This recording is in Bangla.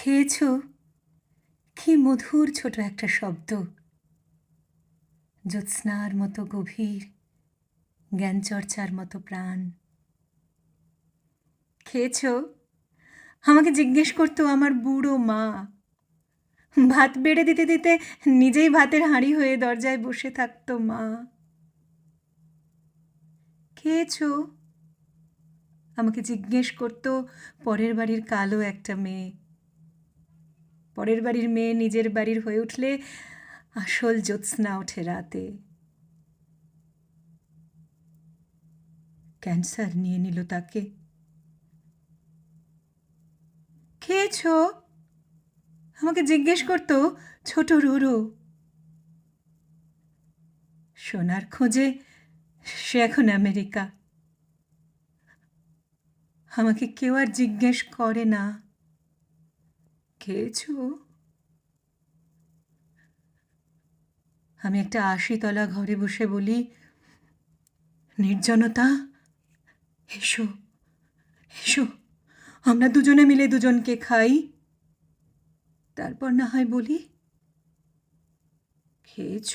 খেয়েছ? কি মধুর ছোট একটা শব্দ, জ্যোৎস্নার মতো গভীর, জ্ঞানচর্চার মতো প্রাণ। খেয়েছ? আমাকে জিজ্ঞেস করতো আমার বুড়ো মা। ভাত বেড়ে দিতে দিতে নিজেই ভাতের হাঁড়ি হয়ে দরজায় বসে থাকতো মা। খেয়েছ? আমাকে জিজ্ঞেস করতো পরের বাড়ির কালো একটা মেয়ে। পরের বাড়ির মেয়ে নিজের বাড়ির হয়ে উঠলে আসল জ্যোৎস্না ওঠে রাতে। ক্যান্সার নিয়ে নিল তাকে। খেয়েছ? আমাকে জিজ্ঞেস করতো ছোট রুরু। সোনার খোঁজে সে এখন আমেরিকা। আমাকে কেউ আর জিজ্ঞেস করে না খেয়েছ? আমি একটা ৮০ তলা ঘরে বসে বলি, নির্জনতা, এসো এসো, আমরা দুজনে মিলে দুজনকে খাই। তারপর না হয় বলি, খেয়েছ?